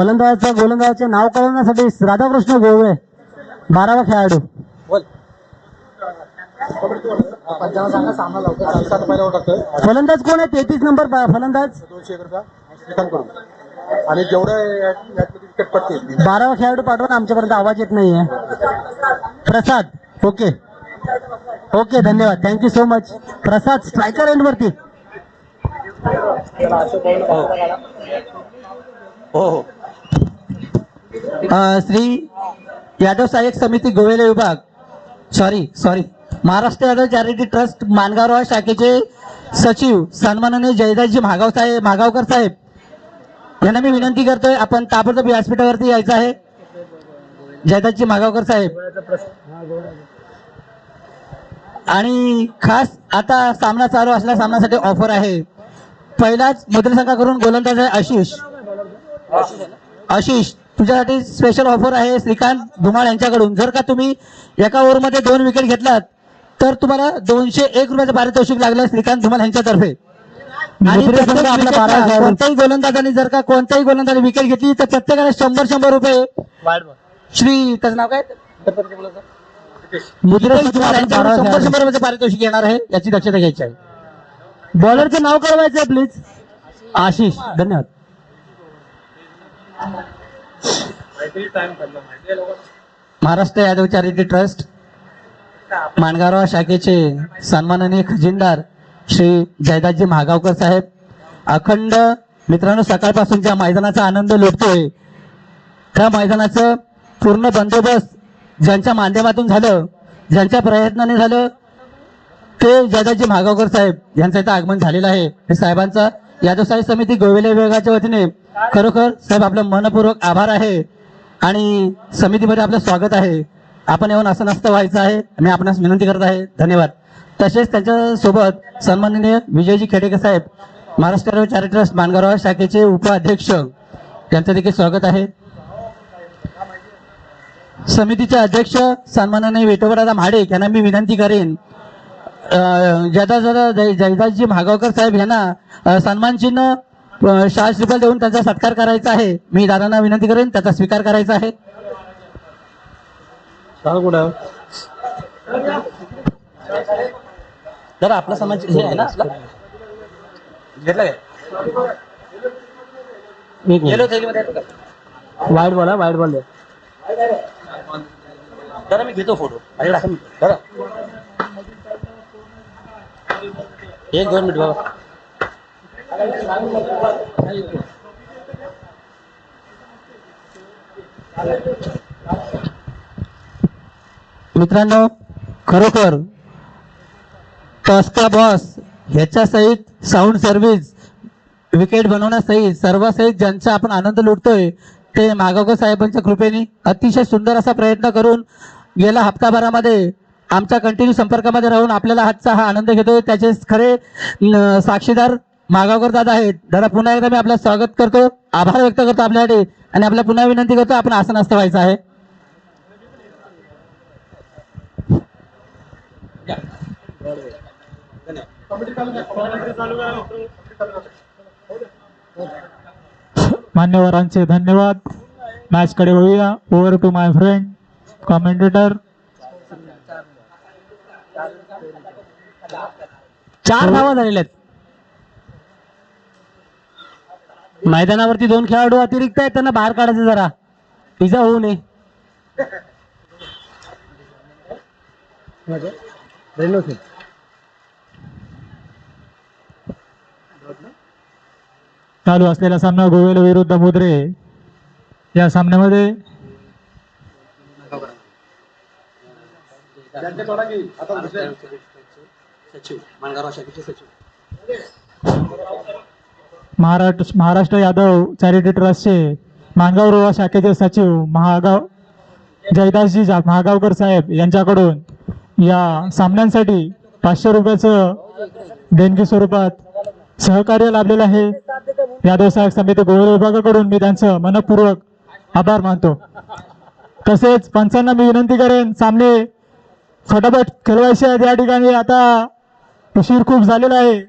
फलंदाजाच्या गोलंदाजाचे नाव कळवण्यासाठी राधाकृष्ण गोवळे 12वा खेळाडू. फलंदाज कोण आहे? 33 नंबर फलंदाज आणि जेवढे विकेट पडतील 12वा खेळाडू पाठवा ना, आमच्यापर्यंत आवाज येत नाहीये. प्रसाद. ओके ओके, धन्यवाद, थँक्यू सो मच. प्रसाद स्ट्रायकर एंड वरती. हो हो. श्री यादव सहाय्यक समिती गोवेले विभाग, sorry Maharashtra Yadav charity trust Mangaon शाखेचे सचिव सन्माननीय जयदासजी मागावकर साहेब यांना मी विनंती करतोय, आपण ताबडतोब व्यासपीठावरती यायचं आहे. जयदासजी मागावकर साहेब. आणि खास आता सामना चालू असल्या सामन्यासाठी ऑफर आहे. पहिलाच मतदारसंघाकडून गोलंदाज आहे आशिष, तुझ्यासाठी स्पेशल ऑफर आहे श्रीकांत धुमाळ यांच्याकडून. जर का तुम्ही एका ओव्हरमध्ये 2 विकेट घेतलात तर तुम्हाला 201 रुपयाचं पारितोषिक लागलं श्रीकांत धुमाळ यांच्यातर्फे. आणि कोणत्याही गोलंदाजाने जर का कोणत्याही गोलंदाजाने विकेट घेतली तर प्रत्येकाला 100 रुपये श्री त्याचं नाव काय मुद्रेश धुमाळ यांच्याकडून 100 रुपयाचं पारितोषिक येणार आहे, याची दक्षता घ्यायची आहे. बॉलरचं नाव कळवायचं आहे प्लीज. आशिष. धन्यवाद. महाराष्ट्र यादव चॅरिटी ट्रस्ट मानगाव शाखेचे सन्माननीय खजिनदार श्री जयदासजी महागावकर साहेब. अखंड मित्रांनो, सकाळपासून ज्या मैदानाचा आनंद लुटतोय त्या मैदानाचं पूर्ण बंदोबस्त ज्यांच्या माध्यमातून झालं, ज्यांच्या प्रयत्नाने झालं, ते जयदासजी महागावकर साहेब यांचं इथं आगमन झालेलं आहे. हे साहेबांचा यादव साहेब समिती गोवेले विभागाच्या वतीने खरोखर साहेब आपलं मनपूर्वक आभार आहे आणि समितीमध्ये आपलं स्वागत आहे. आपण येऊन असं नसतं व्हायचं आहे, मी आपणास विनंती करत आहे. धन्यवाद. तसेच त्यांच्यासोबत सन्माननीय विजयजी खेडेकर साहेब महाराष्ट्र चॅरिटी ट्रस्ट मानगाव शाखेचे उपाध्यक्ष यांचं देखील स्वागत आहे. समितीचे अध्यक्ष सन्माननीय विठोबादादा महाडिक यांना मी विनंती करेन, जयदासजी महागावकर साहेब यांना सन्मान चिन्ह शाल श्रीफळ देऊन त्यांचा सत्कार करायचा आहे. मी दादांना विनंती करेन त्याचा स्वीकार करायचा आहे. जरा आपला समाज हे आहे ना, घेतला काय वाईट बॉल वाईट बॉल जरा मी घेतो फोटो. जरा 1-2 मिनिट बाबा. मित्रांनो, खरोखर टॉसका बॉस ह्याच्या सहित साऊंड सर्व्हिस विकेट बनवण्यासहित सर्वासहित ज्यांचा आपण आनंद लुटतोय ते मागावकर साहेबांच्या कृपेने अतिशय सुंदर असा प्रयत्न करून गेल्या हप्ताभरामध्ये आमच्या कंटिन्यू संपर्कामध्ये राहून आपल्याला हातचा हा आनंद घेतोय. त्याचे खरे साक्षीदार मागावकर दादा आहेत. दादा, पुन्हा एकदा मी आपलं स्वागत करतो, आभार व्यक्त करतो आपल्यासाठी आणि आपल्याला पुन्हा विनंती करतो, आपण असं नसतं व्हायचं आहे. मान्यवरांचे धन्यवाद. मॅच कडे वळूया. Over to my friend commentator. 4 धावा झालेल्या आहेत. मैदानावरती 2 खेळाडू अतिरिक्त आहेत, त्यांना बाहेर काढायचं जरा, इजा होऊ नये. चालू असलेला सामना गोवेले विरुद्ध मुद्रे. या सामन्यामध्ये महाराष्ट्र यादव चॅरिटी ट्रस्टचे मानगाव रोहा शाखेचे सचिव जयदासजी महागावकर साहेब यांच्याकडून या सामन्यांसाठी 500 रुपयाचं देणगी स्वरूपात सहकार्य लाभलेलं आहे. यादव साहेब समिती गोवेले विभागाकडून मी त्यांचं मनपूर्वक आभार मानतो. तसेच पंचांना मी विनंती करेन, सामने फटाफट खेळवायचे आहेत. या ठिकाणी आता उशीर खूप झालेला आहे.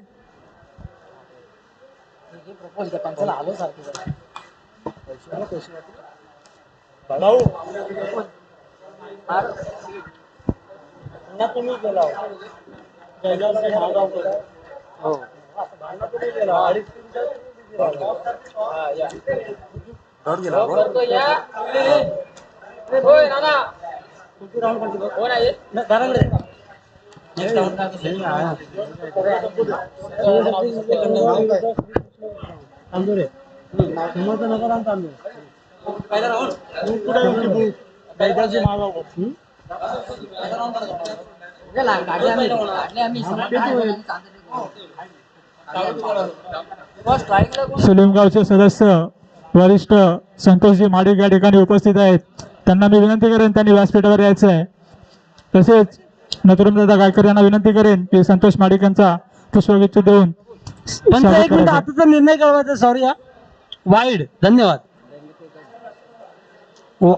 सुलिमगावचे सदस्य वरिष्ठ संतोषजी माडिक या ठिकाणी उपस्थित आहेत. त्यांना मी विनंती करेन त्यांनी व्यासपीठावर यायचं आहे. तसेच नथुरामदादा गायकर यांना विनंती करेन की संतोष माडिक यांचा पुष्पगुच्छ देऊन पण स्वागत एक मिनिट करायचं. आताचा निर्णय कळवायचा. सॉरी हा वाईड. धन्यवाद. ओ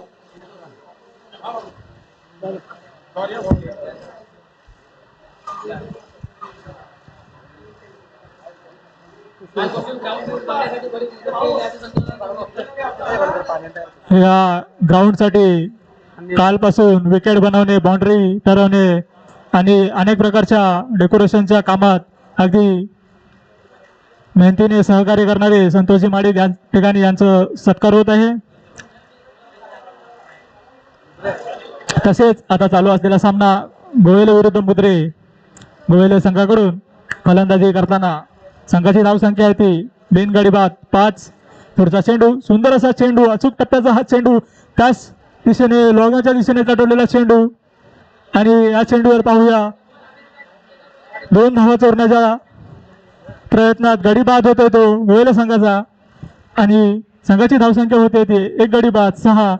या ग्राउंडसाठी कालपासून विकेट बनवणे, बाउंड्री ठरवणे आणि अनेक प्रकारच्या डेकोरेशनच्या कामात अगदी मेहनतीने सहकार्य करणारे संतोषजी माडिक या ठिकाणी यांचं सत्कार होत आहे. तसेच आता चालू असलेला सामना गोवेले विरुद्ध मुद्रे. गोवेले संघाकडून फलंदाजी करताना संघाची धावसंख्या आहे ती बिनगडी बाद 5. पुढचा चेंडू, सुंदर असा चेंडू, अचूक टप्प्याचा हा चेंडू, त्याच दिशेने लॉंगच्या दिशेने चढवलेला चेंडू आणि या चेंडूवर पाहूया 2 धावा चोरण्याच्या प्रयत्नात गडी बाद होतोय तो गोवेले संघाचा आणि संघाची धावसंख्या होते ती 1 गडी बाद 6.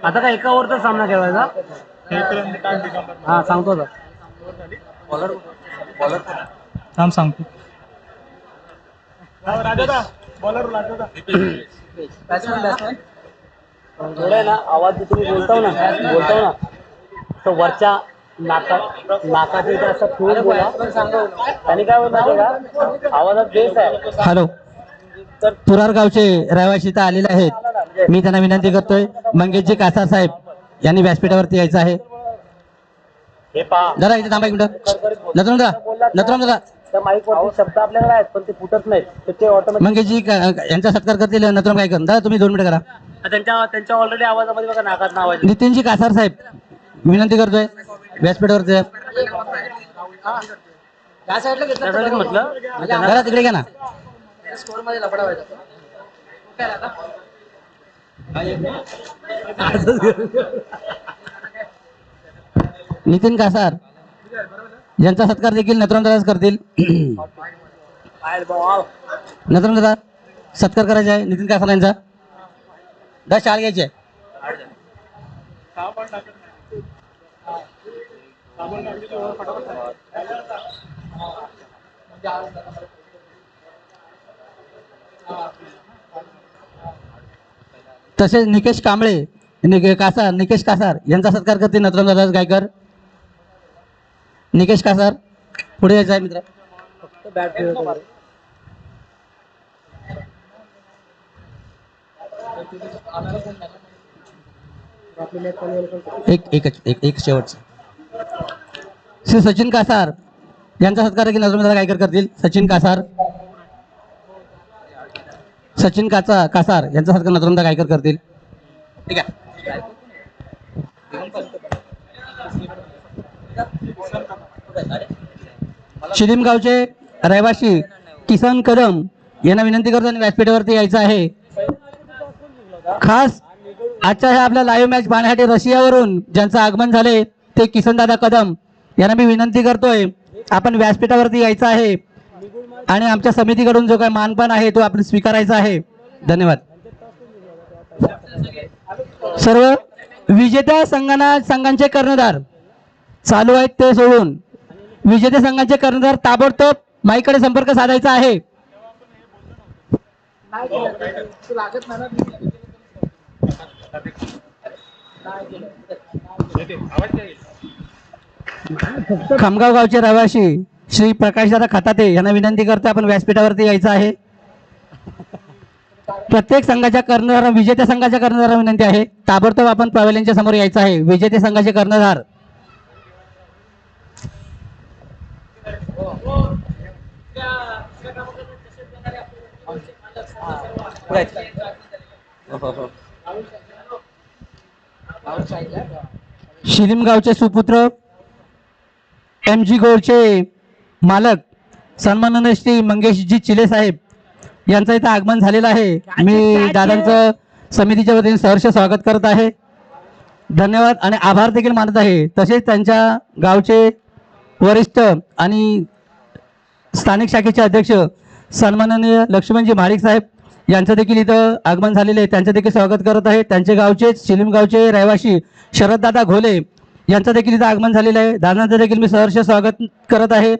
आता काय एका ओव्हरचा सामना खेळवायचा? हा सांगतो आता. थांब सांगतो. थोडं ना आवाज तुम्ही बोलताव ना तर वरच्या नाकाच्या इथे असं ठेवून बोला. आणि काय होईल माहिती का, आवाजात बेस आहे. हॅलो, तर तुरार गावचे रहिवासी इथं आलेले आहेत. मी त्यांना विनंती करतोय मंगेशजी कासार साहेब यांनी व्यासपीठावरती यायचं आहे. जरा इथे थांबा एक मिनिट. नथुराम दादा त्या माईक वरती शब्द आपल्याकडे आहेत पण ते फुटत नाहीत तर ते ऑटोमॅटिक. मंगेशजी यांचा सत्कार करतील. नथुराम गायकर दादा तुम्ही 2 मिनिटं करा. त्यांच्या ऑलरेडी आवाजामध्ये बघा नाकात नाव आहे. नितीनजी कासार साहेब विनंती करतोय व्यासपीठावरती. त्यासाठी म्हटलं जरा तिकडे घ्या ना. नितीन कासार यांचा सत्कार देखील नथुराम दादाच करतील. नथुराम दादा सत्कार करायचा आहे नितीन कासार यांचा. 10 शाळ घ्यायची आहे. तसेच निकेश कांबळे निकेश कासार यांचा सत्कार करतील नथुराम दादा गायकर. निकेश कासार पुढे यायचं आहे मित्र. एक शेवटचं श्री सचिन कासार यांचा सत्कार देखील नथुराम दादा गायकर करतील. सचिन कासार यांचा सत्कार नथुराम दादा गायकर करतील. ठीक आहे. शिलीमगावचे रहिवासी किसन कदम यांना विनंती करतो आणि व्यासपीठावरती यायचं आहे. खास आजच्या ह्या आपल्या लाईव्ह मॅच पाहण्यासाठी रशियावरून ज्यांचं आगमन झाले ते किसनदादा कदम यांना मी विनंती करतोय, आपण व्यासपीठावरती यायचं आहे आणि आमच्या समितीकडून जो काही मानपान आहे तो आपण स्वीकारायचा आहे. धन्यवाद. सर्व विजेत्या संघांचे कर्णधार चालू आहेत ते सोडून विजेते संघांचे कर्णधार ताबडतोब माईकडे संपर्क साधायचा आहे. खामगाव गावचे रहिवासी श्री प्रकाशदादा खताते यांना विनंती करतो, आपण व्यासपीठावरती यायचं आहे. प्रत्येक संघाच्या कर्णधार विजेत्या संघाच्या कर्णधारांना विनंती आहे, ताबडतोब आपण पवेलियनच्या समोर यायचं आहे. विजेते संघाचे कर्णधार शिलीम गावचे सुपुत्र MG गोळचे मालक सन्माननीय श्री मंगेशजी चिले साहेब यांचं इथं आगमन झालेलं आहे. मी दादांचं समितीच्या वतीने सहर्ष स्वागत करत आहे. धन्यवाद आणि आभार देखील मानत आहे. तसेच त्यांच्या गावचे वरिष्ठ आणि स्थानिक शाखेचे अध्यक्ष सन्माननीय लक्ष्मणजी महाडिक साहेब यांचं देखील इथं आगमन झालेले आहे, त्यांचं देखील स्वागत करत आहे. त्यांचे गावचे शिलीम गावचे रहिवासी शरददादा घोले यांचं देखील इथं आगमन झालेलं आहे. दादांचं देखील मी सहर्ष स्वागत करत आहे.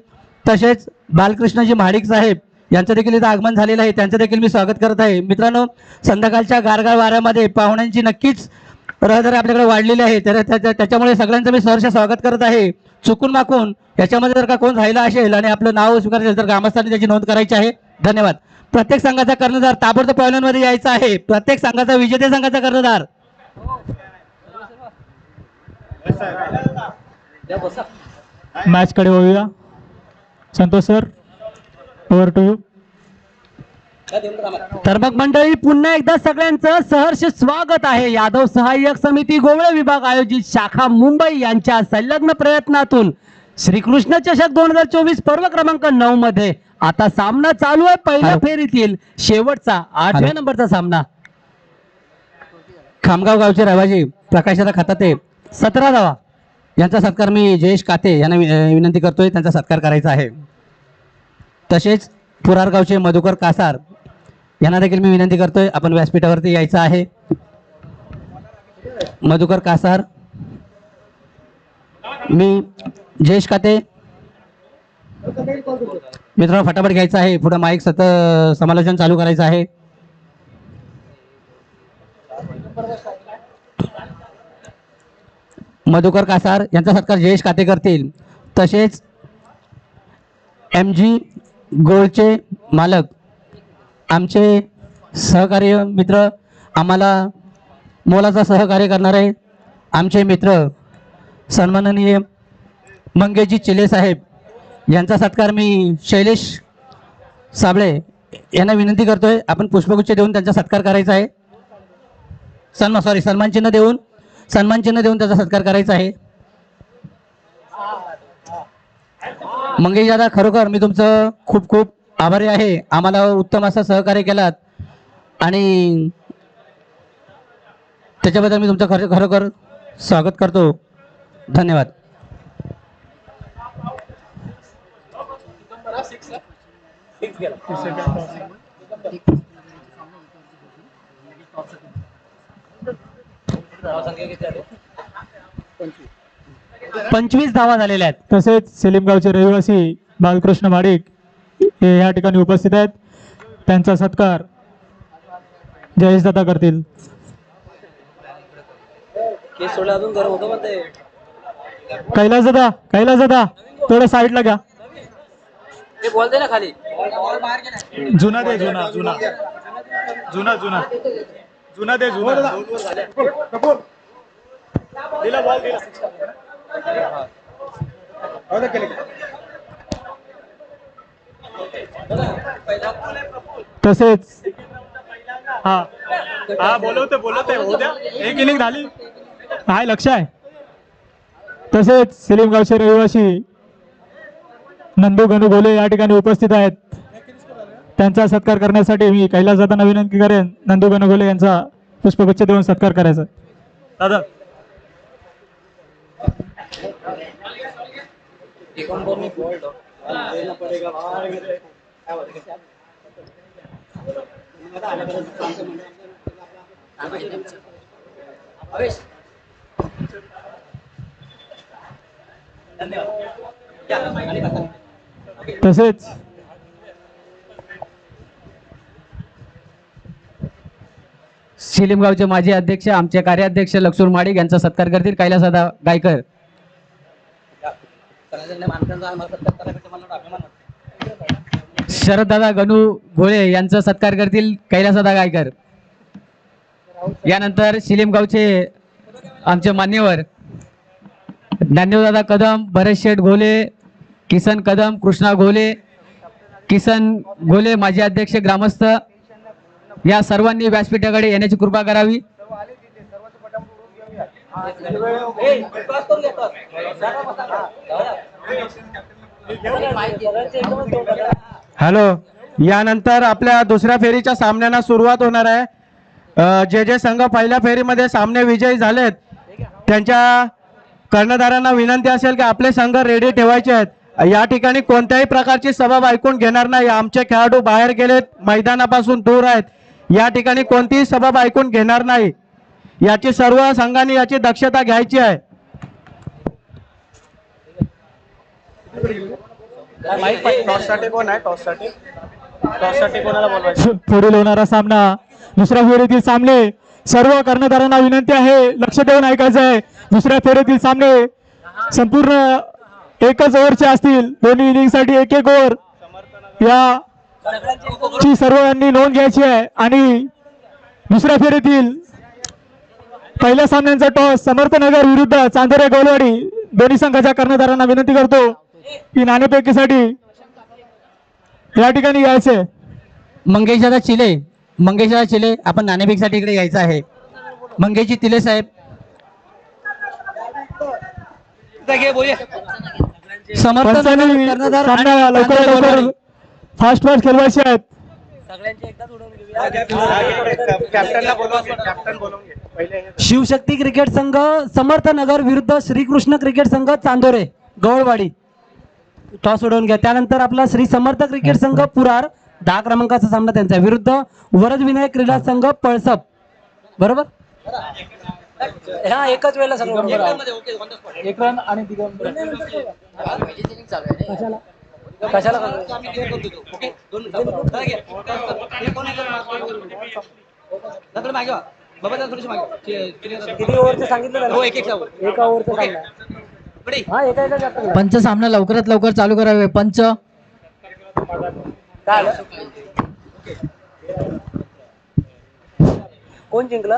तसेच बालकृष्णजी महाडिक साहेब यांचं देखील इथं आगमन झालेलं आहे, त्यांचं देखील मी स्वागत करत आहे. मित्रांनो, संध्याकाळच्या गारगार वाऱ्यामध्ये पाहुण्यांची नक्कीच रहदारी आपल्याकडे वाढलेली आहे, त्याच्यामुळे सगळ्यांचं मी सहर्ष स्वागत करत आहे. चुकून माकून याच्यामध्ये जर का कोण राहिला असेल आणि आपलं नाव स्वीकारलं असेल तर ग्रामस्थांनी त्याची नोंद करायची आहे. धन्यवाद. प्रत्येक संघाचा कर्णधार ताबडतोब पवेलियनमध्ये यायचा आहे. प्रत्येक संघाचा विजेते संघाचा कर्णधार मॅच कडे वळूया. Santosh sir, over to you. तर मग मंडळी, पुन्हा एकदा सगळ्यांचं सहर्ष स्वागत आहे. यादव सहाय्यक समिती गोवळे विभाग आयोजित शाखा मुंबई यांच्या संलग्न प्रयत्नातून श्रीकृष्ण चषक 2024 पर्व क्रमांक 9 मध्ये आता सामना चालू आहे. पहिल्या फेरीतील शेवटचा 8व्या नंबरचा सामना. खामगाव गावचे रहिवासी प्रकाशदादा खताते 17 धावा यांचा सत्कार मी जयेश काते यांना विनंती करतोय, त्यांचा सत्कार करायचा आहे. तसेच पुरार गावचे मधुकर कासार यांना देखील मी विनंती करतोय, आपण व्यासपीठावरती यायचं आहे. मधुकर कासार, मी जयेश काते. मित्रांनो, फटाफट घ्यायचं आहे, पुढे माईक समालोचन चालू करायचं आहे. मधुकर कासार यांचा सत्कार जयेश काते करतील. तसेच MG गोळचे मालक आमचे सहकार्य मित्र, आम्हाला मोलाचा सहकार्य करणारे आमचे मित्र सन्माननीय मंगेशजी चिले साहेब यांचा सत्कार मी शैलेश साबळे यांना विनंती करतोय, आपण पुष्पगुच्छ देऊन त्यांचा सत्कार करायचा आहे. सन्मान चिन्ह देऊन त्याचा सत्कार करायचा आहे. मंगेश दादा, खरोखर मी तुमचं खूप खूप आभारी आहे. आम्हाला उत्तम असं सहकार्य केलात आणि त्याच्याबद्दल मी तुमचं खरोखर स्वागत करतो. धन्यवाद. पंचवीस धावा झालेल्या आहेत. तसेच सेलिमगावचे रहिवासी बालकृष्ण महाडिक हे या ठिकाणी उपस्थित आहेत, त्यांचा सत्कार जयेशदादा करतील. कैलासदादा थोडं साईडला घ्या. जुना दे, जुना जुना जुना जुना जुना दे, जुना दिला बॉल दिला. तसेच हा बोलवते होऊ द्या. एक इनिंग झाली. हाय, लक्ष आहे. तसेच सेलिमगावचे रहिवासी नंदू गणू गोले या ठिकाणी उपस्थित आहेत, त्यांचा सत्कार करण्यासाठी मी कैलासदादांना विनंती करेन नंदू गणू गोले यांचा पुष्पगुच्छ देऊन सत्कार करायचा. दादा तसेच शिलीमगावचे माजी अध्यक्ष आमचे कार्याध्यक्ष लक्ष्मण माडिक यांचा सत्कार करतील कैलासदादा गायकर. शरददादा गणू घोळे यांचा सत्कार करतील कैलासदादा गायकर. यानंतर शिलीमगावचे आमचे मान्यवर ज्ञानदेवदादा कदम, भरत शेठ घोले, किसन कदम, कृष्णा घोले, किसन घोले माजी अध्यक्ष ग्रामस्थ या सर्वांनी व्यासपीठाकडे येण्याची कृपा करावी. हॅलो, यानंतर आपल्या दुसऱ्या फेरीच्या सामन्यांना सुरुवात होणार आहे. जे संघ पहिल्या फेरीमध्ये सामने विजयी झालेत त्यांच्या कर्णधारांना विनंती असेल की आपले संघ रेडी ठेवायचे आहेत. या ठिकाणी कोणत्याही प्रकारची सबब ऐकून घेणार नाही. आमचे खेळाडू बाहेर गेलेत, मैदानापासून दूर आहेत. या ठिकाणी कोणतीही सबब ऐकून घेणार नाही. याची सर्व संघांनी याची दक्षता घ्यायची आहे. पुढील होणारा सामना दुसऱ्या फेरीतील सामने सर्व कर्णधारांना विनंती आहे लक्ष देऊन ऐकायचं आहे. दुसऱ्या फेरीतील सामने संपूर्ण एकच ओव्हरचे असतील. दोन्ही इनिंगसाठी एक एक ओव्हर याची सर्वांनी नोंद घ्यायची आहे. आणि दुसऱ्या फेरीतील पहिल्या सामन्यांचा टॉस समर्थनगर विरुद्ध चांदोरे गोलवाडी दोन्ही संघाच्या कर्णधारांना विनंती करतो की नाणेफेकीसाठी या ठिकाणी यायचे. मंगेशदादा चिले आपण नाणेफेकीसाठी इकडे यायचं आहे. मंगेशजी तिले साहेब. पंचांनी सामना लवकर लवकर फास्ट खेळवायचे आहेत. शिवशक्ती क्रिकेट संघ समर्थनगर विरुद्ध श्रीकृष्ण क्रिकेट संघ चांदोरे गवळवाडी टॉस उडवून घ्या. त्यानंतर आपला श्री समर्थ क्रिकेट संघ पुरार 10 क्रमांकाचा सामना त्यांचा विरुद्ध वरद विनायक क्रीडा संघ पळसप. बरोबर, हा एकाच वेळेला सगळं एक रन आणि दिगंबर कशाला किती ओव्हरचं सांगितलं एका ओव्हरचं सांगा. पंच सामना लवकरात लवकर चालू करावे. पंच कोण जिंकलं?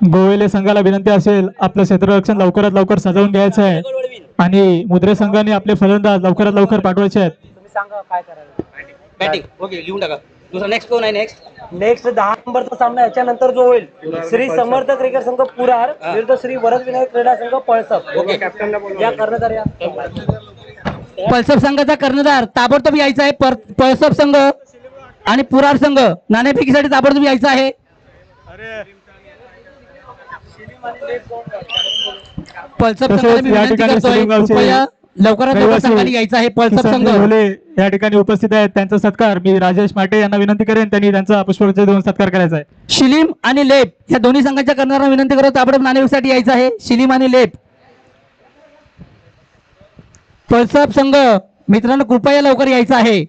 गोवेले संघाला विनंती असेल आपलं क्षेत्ररक्षण लवकरात लवकर सजवून घ्यायचं आहे आणि मुद्रे संघाने आपले फलंदाज लवकरात लवकर पाठवायचे आहेत. तुम्ही सांगा काय करायला. बॅटिंग ओके, लिहून टाका. दुसरा नेक्स्ट कोण आहे? नेक्स्ट 10 नंबरचा सामना याच्यानंतर जो होईल श्री समर्थ क्रिकेट संघ पुरार विरुद्ध श्री वरद विनायक क्रीडा संघ पळसप. ओके, कॅप्टनला बोलवा. या कर्णधार या पळसप संघाचा कर्णधार ताबडतोब यायचा आहे. पळसप संघ आणि पुरार संघ नाणेफेकीसाठी ताबडतोब यायचा आहे. पळसप संघाला मी विनंती करतोय कृपया लवकरात लवकर संघाने यायचं आहे. पळसप संघ या ठिकाणी उपस्थित आहेत. त्यांचा सत्कार मी राजेश माटे यांना विनंती करेन त्यांनी त्यांचा पुष्पगुच्छ देऊन सत्कार करायचा आहे. शिलीम आणि लेप या दोन्ही संघाच्या कर्णधारांना विनंती करतो ताबडतोब नाणेफेकीसाठी यायचं आहे. शिलीम आणि लेप. पळसप संघ मित्रांनो कृपया लवकर यायचं आहे.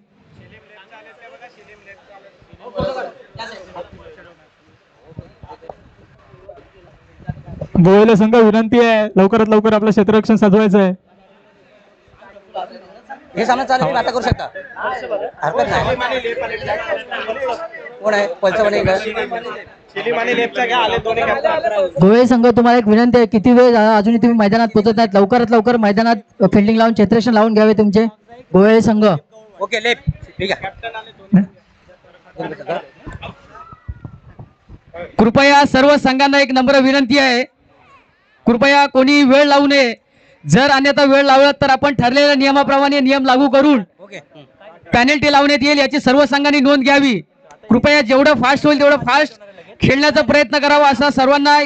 गोवेले संघ विनंती आहे लवकरात लवकर आपलं क्षेत्ररक्षण सजवायचं आहे. हे सामना चालू तुम्ही आता करू शकता, हरकत नाही. कोण आहे? गोवे संघ तुम्हाला एक विनंती आहे किती वेळ झाला अजूनही तुम्ही मैदानात पोहोचत नाहीत. लवकरात लवकर मैदानात फिल्डिंग लावून क्षेत्ररक्षण लावून घ्यावे तुमचे गोवे संघ. ओके, लेफ्ट ठीक आहे. कृपया सर्व संघांना एक नम्र विनंती आहे, कृपया कोणी वेळ लावू नये. जर अन्यथा वेळ लावला तर आपण ठरलेल्या नियमाप्रमाणे नियम लागू करून पेनल्टी लावण्यात येईल याची सर्व संघांनी नोंद घ्यावी. कृपया जेवढं फास्ट होईल तेवढं फास्ट खेळण्याचा प्रयत्न करावा असा सर्वांना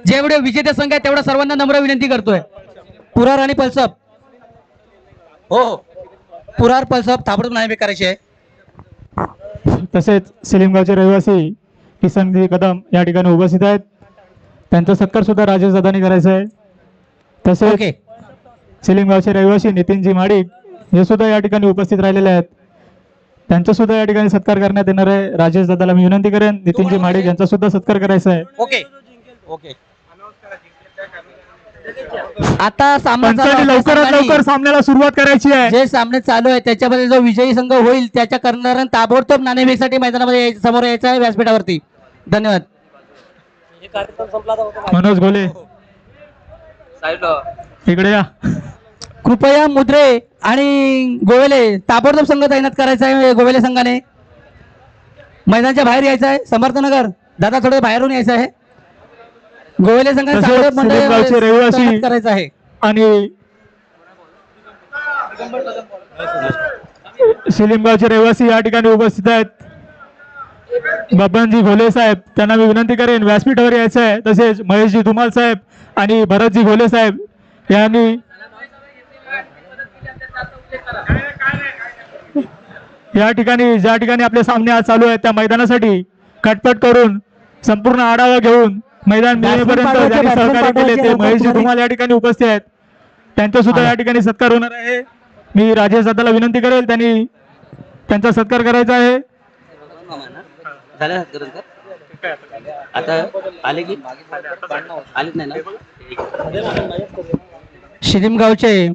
जेवढे विजेते संघ आहेत तेवढा सर्वांना नम्र विनंती करतोय. पुरार आणि पल्सप हो हो पुरार पल्सप ताबडतोब नाणेफेक करायची आहे. तसेच सेलिमगावचे रहिवासी किसनजी कदम या ठिकाणी उपस्थित आहेत. त्यांचा सत्कार सुद्धा राजेश दादांनी करायचा आहे. तसेच ओके सेलिमगावचे रहिवासी नितीनजी माडिक हे सुद्धा या ठिकाणी उपस्थित राहिलेले आहेत. त्यांचा सुद्धा या ठिकाणी सत्कार करण्यात येणार आहे. राजेश दादाला मी विनंती करेन नितीनजी माडिक यांचा सुद्धा सत्कार करायचा आहे. ओके ओके आता सामना चालू पंचांनी आहे. लवकरात संघांनी लवकर सामन्याला सुरुवात करायची आहे. जे सामने चालू आहे त्याच्यामध्ये जो विजयी संघ होईल त्याच्या करणाऱ्या ताबडतोब नाणेफेकसाठी मैदानामध्ये समोर यायचं आहे व्यासपीठावरती. धन्यवाद. मनोज गोले इकडे या. कृपया मुद्रे आणि गोवेले ताबडतोब संघ तैनात करायचा आहे. गोवेले संघाने मैदानाच्या बाहेर यायचं आहे. समर्थनगर दादा थोडं बाहेरून यायचं आहे. गोवेले संघाने तसेच ताबडतोब मंडळी सेलिमगावचे रहिवासी तैनात करायचं आहे. आणि सेलिमगावचे रहिवासी या ठिकाणी उपस्थित आहेत. बबनजी घोले साहेब त्यांना मी विनंती करेन व्यासपीठावर यायचं आहे. तसेच महेशजी धुमाल साहेब आणि भरतजी घोले साहेब यांनी या ठिकाणी ज्या ठिकाणी आपले सामने आज चालू आहेत त्या मैदानासाठी खटपट करून संपूर्ण आढावा घेऊन मैदान मिळेपर्यंत ज्यांनी सहकार्य केले ते महेशजी धुमाल या ठिकाणी उपस्थित आहेत. त्यांचा सुद्धा या ठिकाणी सत्कार होणार आहे. मी राजेश दादाला विनंती करेल त्यांनी त्यांचा सत्कार करायचा आहे. शिलीमगावचे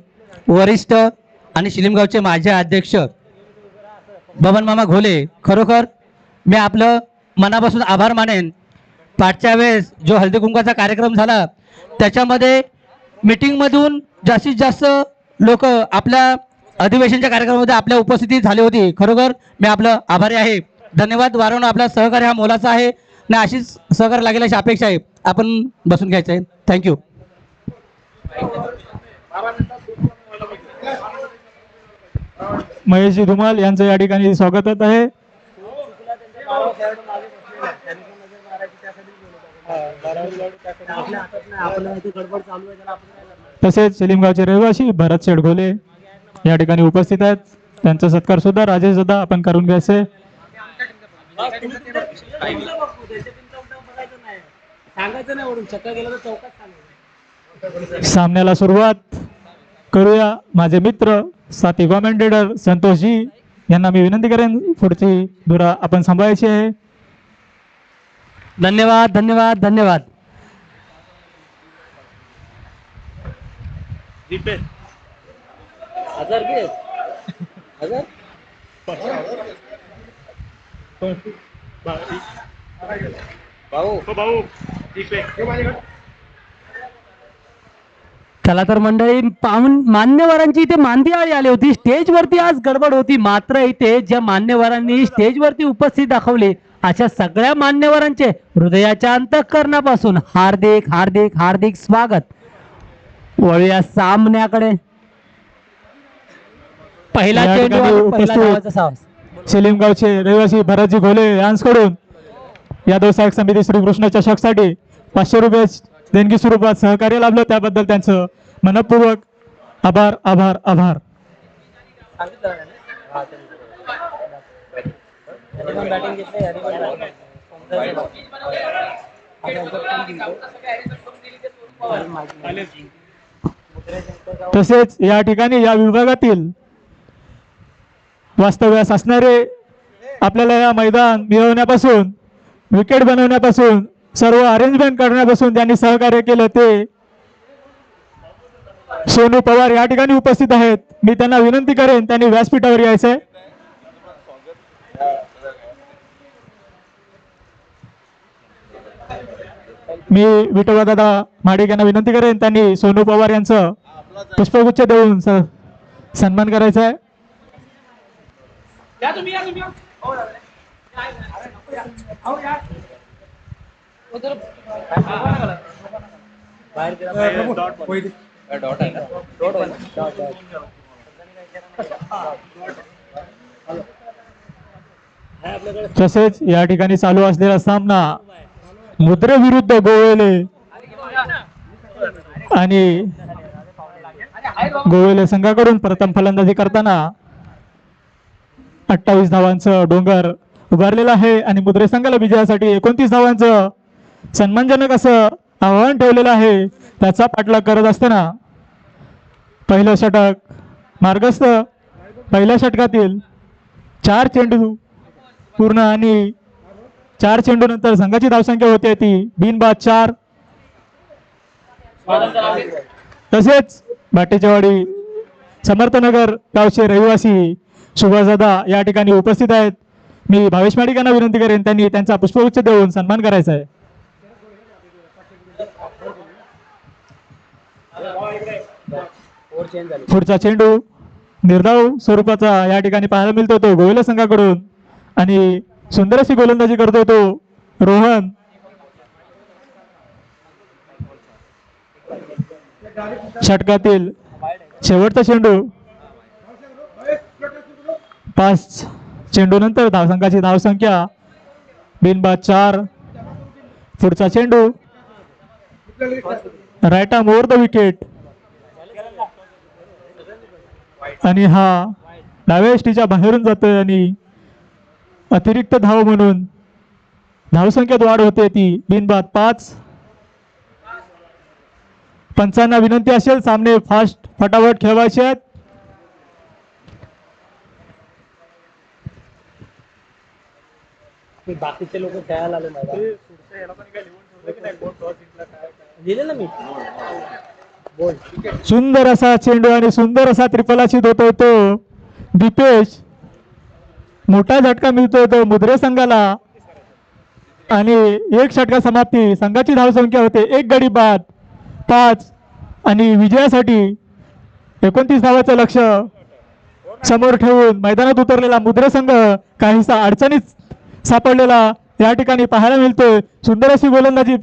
वरिष्ठ आणि शिलीमगावचे माजी अध्यक्ष बबन मामा घोले, खरोखर मी आपलं मनापासून आभार मानेन. पाठच्या वेळेस जो हळदी कुंकाचा कार्यक्रम झाला त्याच्यामध्ये मीटिंगमधून जास्तीत जास्त लोक आपल्या अधिवेशनच्या कार्यक्रमामध्ये आपल्या उपस्थितीत झाली होती. खरोखर मी आपलं आभारी आहे. धन्यवाद. वारंवार आपला सहकार्य हा मोलाचा आहे आणि अशीच सहकार्य लागेल अशी अपेक्षा आहे. आपण बसून घ्यायचं आहे. थँक्यू. महेशजी धुमाल यांचं या ठिकाणी स्वागत आहे. तसेच सेलिमगावचे रहिवासी भरत शेठ घोले या ठिकाणी उपस्थित आहेत. त्यांचा सत्कार सुद्धा राजेश दादा आपण करून घ्यायचे. सामन्याला सुरुवात करूया. माझे मित्र साथी कॉमेंटेटर संतोषजी यांना मी विनंती करेन पुढची धुरा आपण सांभाळायची आहे. धन्यवाद धन्यवाद धन्यवाद. चला तर मंडळी मान्यवरांची इथे मांदियाळी आली होती. स्टेजवरती आज गडबड होती. मात्र इथे ज्या मान्यवरांनी स्टेजवरती उपस्थित दाखवले अशा सगळ्या मान्यवरांचे हृदयाच्या अंतःकरणापासून हार्दिक हार्दिक हार्दिक स्वागत. वळूया सामन्याकडे. पहिला या चेंडू ठिकाणी आणि पहिला उपस्थित धावाचा साहस. सेलिमगावचे रहिवासी भरतजी घोले यांच्याकडून यादव सहाय्यक समिती श्रीकृष्ण चषकसाठी 500 रुपये देणगी स्वरूपात सहकार्य लाभलं त्याबद्दल त्यांचं मनपूर्वक आभार आभार आभार. तसेच या ठिकाणी या विभागातील वास्तव्यास असणारे आपल्याला या मैदान मिळवण्यापासून विकेट बनवण्यापासून सर्व अरेंजमेंट करण्यापासून ज्यांनी सहकार्य केलं ते सोनू पवार या ठिकाणी उपस्थित आहेत. मी त्यांना विनंती करेन त्यांनी व्यासपीठावर यायचंय. मी विठोबा दादा माडिक यांना विनंती करेन त्यांनी सोनू पवार यांचं पुष्पगुच्छ देऊन सन्मान करायचा आहे. तसेच या ठिकाणी चालू असलेला सामना मुद्रे विरुद्ध गोवेले आणि गोवेले संघाकडून प्रथम फलंदाजी करताना 28 धावांचं डोंगर उभारलेला आहे आणि मुद्रे संघाला विजयासाठी 29 धावांचं सन्मानजनक असं आव्हान ठेवलेलं आहे. त्याचा पाठलाग करत असताना पहिलं षटक मार्गस्थ. पहिल्या षटकातील 4 चेंडू पूर्ण आणि 4 चेंडू नंतर संघाची धावसंख्या होते ती बिनबाद 4. तसेच भाटेचेवाडी समर्थनगर गावचे रहिवासी सुभाषदादा या ठिकाणी उपस्थित आहेत. मी भावेश माडिकांना विनंती करेन त्यांनी त्यांचा पुष्पगुच्छ देऊन सन्मान करायचा आहे. पुढचा चेंडू निर्धाव स्वरूपाचा या ठिकाणी पाहायला मिळतो तो गोविल संघाकडून आणि सुंदर अशी गोलंदाजी करतो तो रोहन. षटकातील शेवटचा चेंडू 5 चेंडू नंतर धावसंघाची धावसंख्या बिनबाद 4. पुढचा चेंडू right arm over the wicket आणि हा डाव्या यष्टीच्या बाहेरून जातोय आणि अतिरिक्त धाव म्हणून धावसंख्येत वाढ होते ती बिनबाद 5. पंचांना विनंती असेल सामने फास्ट फटाफट खेळवायचे आहेत. बाकीचे लोक खेळायला आले मी सुंदर असा चेंडू आणि सुंदर असा त्रिफलाची होतो तो दीपेश. मोठा झटका मिळतो तो मुद्रे संघाला आणि 1 षटका समाप्ती. संघाची धावसंख्या होते 1 गडी बाद 5 आणि विजयासाठी 29 धावाचं लक्ष समोर ठेवून मैदानात उतरलेला मुद्रे संघ काहीसा अडचणीत सापडलेला या ठिकाणी पाहायला मिळतोय. सुंदर अशी गोलंदाजी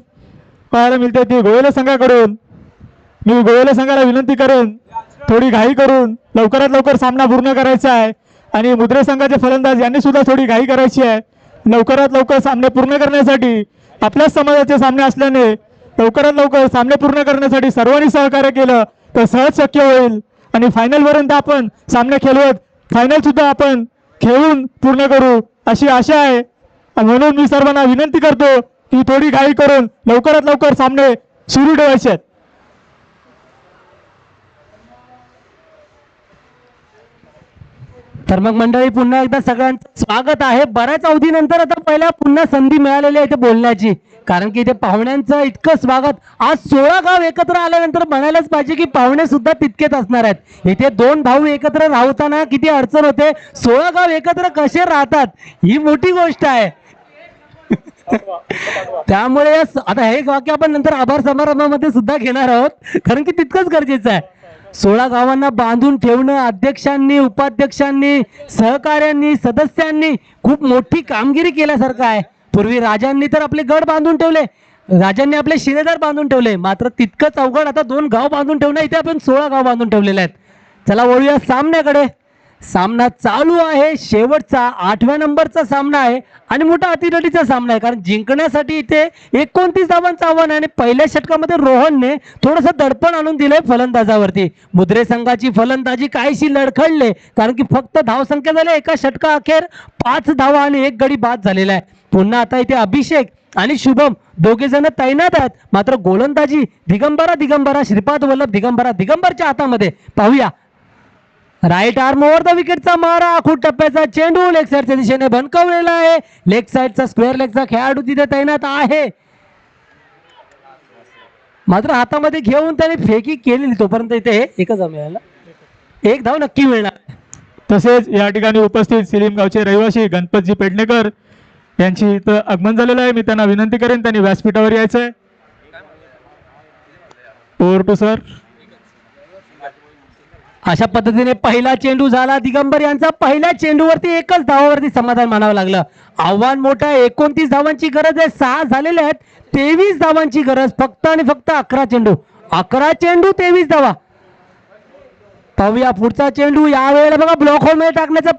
पाहायला मिळते ती गोवेले संघाकडून. मी गोवेले संघाला विनंती करेन थोडी घाई करून लवकरात लवकर सामना पूर्ण करायचा आहे आणि मुद्रे संघाचे फलंदाज यांनी सुद्धा थोडी घाई करायची आहे. लवकरात लवकर सामने पूर्ण करण्यासाठी आपल्याच समाजाचे सामने असल्याने लवकरात लवकर सामने पूर्ण करण्यासाठी सर्वांनी सहकार्य केलं तर सहज शक्य होईल आणि फायनलपर्यंत आपण सामने खेळवत फायनल सुद्धा आपण खेळून पूर्ण करू अशी आशा आहे. म्हणून मी सर्वांना विनंती करतो की थोडी घाई करून लवकरात लवकर सामने सुरू ठेवायचे आहेत. तर मग मंडळी पुन्हा एकदा सगळ्यांचं स्वागत आहे. बऱ्याच अवधीनंतर आता पहिल्या पुन्हा संधी मिळालेली आहे इथे बोलण्याची, कारण की इथे पाहुण्यांचं इतकं स्वागत. आज 16 गाव एकत्र आल्यानंतर म्हणायलाच पाहिजे की पाहुणे सुद्धा तितकेच असणार आहेत. इथे 2 भाऊ एकत्र राहताना किती अडचण होते, 16 गाव एकत्र कसे राहतात ही मोठी गोष्ट आहे. त्यामुळे आता हे वाक्य आपण नंतर आभार समारंभामध्ये सुद्धा घेणार आहोत, कारण की तितकंच गरजेचं आहे. 16 गावांना बांधून ठेवणं अध्यक्षांनी, उपाध्यक्षांनी, सहकार्यांनी, सदस्यांनी खूप मोठी कामगिरी केल्यासारखं आहे. पूर्वी राजांनी तर आपले गड बांधून ठेवले, राजांनी आपले शिलेदार बांधून ठेवले, मात्र तितकंच अवघड आता 2 गाव बांधून ठेवणं. इथे आपण 16 गाव बांधून ठेवलेले आहेत. चला वळूया सामन्याकडे. सामना चालू आहे, शेवटचा 8व्या नंबरचा सामना आहे आणि मोठा अतिलढीचा सामना आहे, कारण जिंकण्यासाठी इथे 29 धावांचं आव्हान आहे. आणि पहिल्या षटकामध्ये रोहनने थोडंसं दडपण आणून दिलंय फलंदाजावरती. मुद्रे संघाची फलंदाजी काहीशी लडखडले, कारण की फक्त धावसंख्या झाली एका षटका अखेर 5 धावा आणि 1 गडी बाद झालेला आहे. पुन्हा आता इथे अभिषेक आणि शुभम दोघे जण तैनात आहेत, मात्र गोलंदाजी दिगंबरा श्रीपाद वल्लभ दिगंबरच्या हातामध्ये. पाहूया राईट आर्म ओव्हर द विकेटचा मारा, आखूड टप्प्याचा चेंडू लेग साईडच्या दिशेने भनकवलेला आहे. लेग साईडचा स्क्वेअर लेगचा खेळाडू तिथे तैनात आहे, मात्र हातामध्ये घेऊन त्याने फेकी केलेली. तोपर्यंत इथे एकच मिळाला, 1 धाव नक्की मिळणार. तसेच या ठिकाणी उपस्थित सिलीम गावचे रहिवासी गणपतजी पेडणेकर यांची इथं आगमन झालेलं आहे. मी त्यांना विनंती करेन त्यांनी व्यासपीठावर यायचंय. Over to sir. अशा पद्धतीने पहिला चेंडू झाला दिगंबर यांचा. पहिल्या चेंडूवरती 1च धावावरती समाधान मानावं लागलं. आव्हान मोठं आहे, 29 धावांची गरज आहे, 6 झालेले आहेत. 23 धावांची गरज फक्त आणि फक्त. 11 चेंडू 23 धावा. पाहूया पुढचा चेंडू. यावेळेला बघा ब्लॉक होल मध्ये टाकण्याचा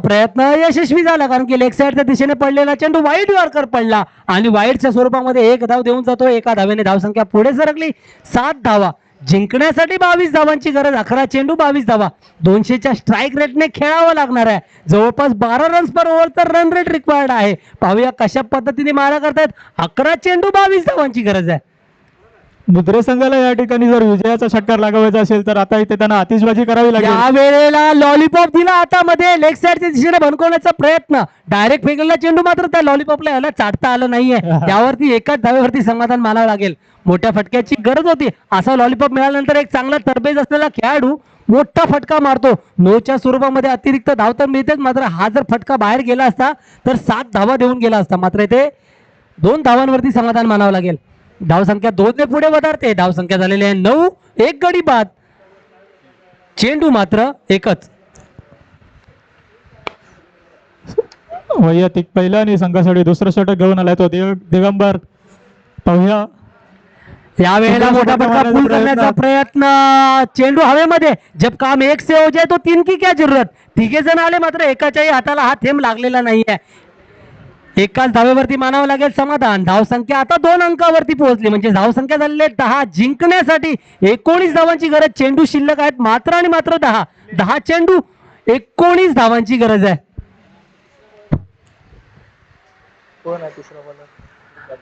प्रयत्न यशस्वी झाला, कारण की लेग साईडच्या दिशेने पडलेला चेंडू वाईड यॉर्कर पडला आणि वाईडच्या स्वरूपामध्ये 1 धाव देऊन जातो. एका धावेने धावसंख्या पुढे सरकली 7 धावा. जिंकण्यासाठी 22 धावांची गरज. 11 चेंडू 22 धावा. 200च्या स्ट्राईक रेटने खेळावं लागणार आहे. जवळपास 12 रन्स पर ओव्हरचा रन रेट रिक्वायर्ड आहे. पाहूया कशा पद्धतीने मारा करतायत. 11 चेंडू 22 धावांची गरज आहे. मुद्रे संघाला या ठिकाणी जर विजयाचा षटकार लागावायचा असेल तर आता इथे त्यांना आतिषबाजी करावी लागेल. या वेळेला लॉलीपॉप दिला हातामध्ये. लेग साईडच्या दिशेने भनकवण्याचा प्रयत्न. डायरेक्ट फेकलेला चेंडू मात्र त्या लॉलीपॉपला याला चाटता आलं नाहीये. त्यावरती एकाच धावेवरती समाधान मानावं लागेल. मोठ्या फटक्याची गरज होती. असा लॉलीपॉप मिळाल्यानंतर एक चांगला तरबेज असलेला खेळाडू मोठा फटका मारतो. नोच्या स्वरूपामध्ये अतिरिक्त धाव तर मिळतेच, मात्र हा जर फटका बाहेर गेला असता तर 7 धावा देऊन गेला असता. मात्र इथे 2 धावांवरती समाधान मानावं लागेल. धावसंख्या 2 ने पुढे वधारते. धावसंख्या झालेली आहे 9. 1 गडी बाद. चेंडू मात्र एकच. वैयक्तिक पहिला आणि संघासाठी दुसरं षटक घेऊन आलाय तो दिगंबर. पाहूया यावेळेला मोठा फटका पूल करण्याचा प्रयत्न. चेंडू हवेमध्ये. जब काम एक से हो जाए तो 3 की क्या जरूरत. 3 जण आले, मात्र एकाच्याही हाताला हा थेंब लागलेला नाहीये. एकाच धावेवरती मानावं लागेल समाधान. धावसंख्या आता 2 अंकावरती पोहोचली, म्हणजे धावसंख्या झालेली आहे 10. जिंकण्यासाठी 19 धावांची गरज. चेंडू शिल्लक आहेत मात्र आणि मात्र 10. 10 चेंडू 19 धावांची गरज आहे.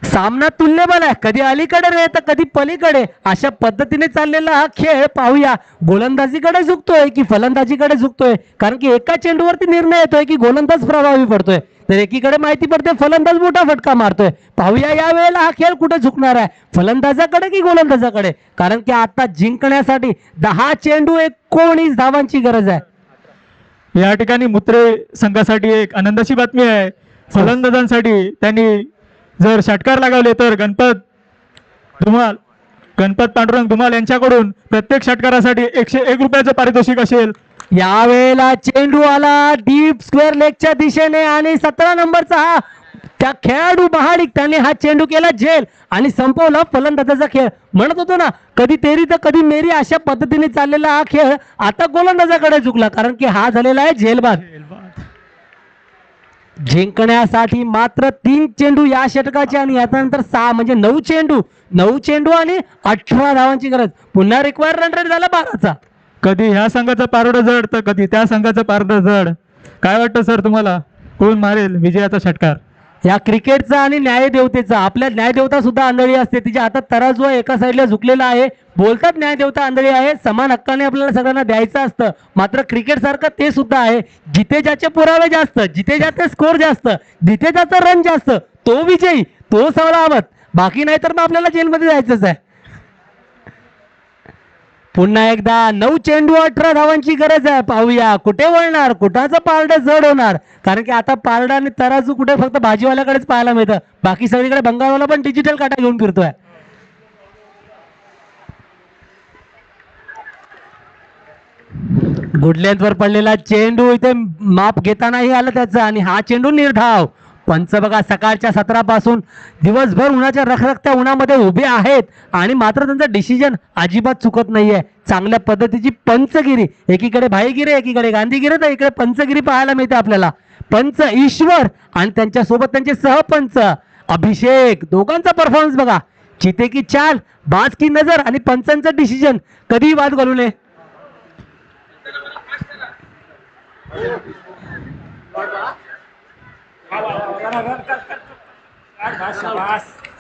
सामना तुल्यबल आहे. कधी अलीकडे रे तर कधी पलीकडे. अशा पद्धतीने चाललेला हा खेळ. पाहूया गोलंदाजीकडे झुकतोय की फलंदाजीकडे झुकतोय, कारण की एका चेंडूवरती निर्णय येतोय की गोलंदाज प्रभावी पडतोय, तर एकीकडे माहिती पडते फलंदाज मोठा फटका मारतोय. पाहूया या वेळेला हा खेळ कुठे झुकणार आहे, फलंदाजाकडे की गोलंदाजाकडे, कारण की आता जिंकण्यासाठी 10 चेंडू 19 धावांची गरज आहे. या ठिकाणी मुत्रे संघासाठी एक आनंदाची बातमी आहे. फलंदाजांसाठी त्यांनी जर षटकार लगावले तर गणपत पांडुरंग धुमाल यांच्याकडून प्रत्येक षटकारासाठी 101 रुपयाचं पारितोषिक असेल. यावेळेला चेंडू आला डीप स्क्वेअर लेगच्या दिशेने आणि 17 नंबरचा हा त्या खेळाडू महाडिक त्याने हा चेंडू केला झेल आणि संपवला फलंदाजाचा खेळ. म्हणत होतो ना कधी तेरी तर कधी मेरी, अशा पद्धतीने चाललेला हा खेळ आता गोलंदाजाकडे झुकला, कारण की हा झालेला आहे झेलबाद. जिंकण्यासाठी मात्र 3 चेंडू या षटकाचे आणि याच्यानंतर 6 म्हणजे 9 चेंडू आणि 18 धावांची गरज. पुन्हा रिक्वायर रन रेट झाला 12चा. कधी ह्या संघाचं पारडं जड तर कधी त्या संघाचं पारडं जड. काय वाटतं सर तुम्हाला, कोण मारेल विजयाचा षटकार? या क्रिकेटचा आणि न्यायदेवतेचा, आपल्या न्यायदेवता सुद्धा आंधळी असते, तिच्या हातात तराजू आहे, एका साईडला झुकलेला आहे. बोलतात न्यायदेवता आंधळी आहे, समान हक्काने आपल्याला सगळ्यांना द्यायचं असतं. मात्र क्रिकेट सारखं ते सुद्धा आहे, जिथे ज्याचे पुरावे जास्त, जिथे ज्याचे स्कोर जास्त, जिथे ज्याचा रन जास्त तो विजयी, तो सावरावत. बाकी नाही तर मग आपल्याला जेलमध्ये जायचंच आहे. पुन्हा एकदा 9 चेंडू 18 धावांची गरज आहे. पाहूया कुठे वळणार, कुठाचं पारडं जड होणार, कारण की आता पारडा आणि तराजू कुठे फक्त भाजीवाल्याकडेच पाहायला मिळतं, बाकी सगळीकडे बंगालवाला पण डिजिटल काटा घेऊन फिरतोय. गुड लेंथवर पडलेला चेंडू इथे माप घेतानाही आलं त्याचं आणि हा चेंडू निर्धाव. पंच बघा सकाळच्या 17 पासून दिवसभर उन्हाच्या रखरखत्या उन्हामध्ये उभे आहेत आणि मात्र त्यांचं डिसिजन अजिबात चुकत नाहीये. चांगल्या पद्धतीची पंचगिरी, एकीकडे भाईगिरी, एकीकडे गांधीगिरी, तर इकडे पंचगिरी पाहायला मिळते आपल्याला. पंच ईश्वर आणि त्यांच्या सोबत त्यांचे सहपंच अभिषेक, दोघांचा परफॉर्मन्स बघा. चिते की चाल, बाज की नजर आणि पंचांचं डिसिजन कधीही वाद घालू नये.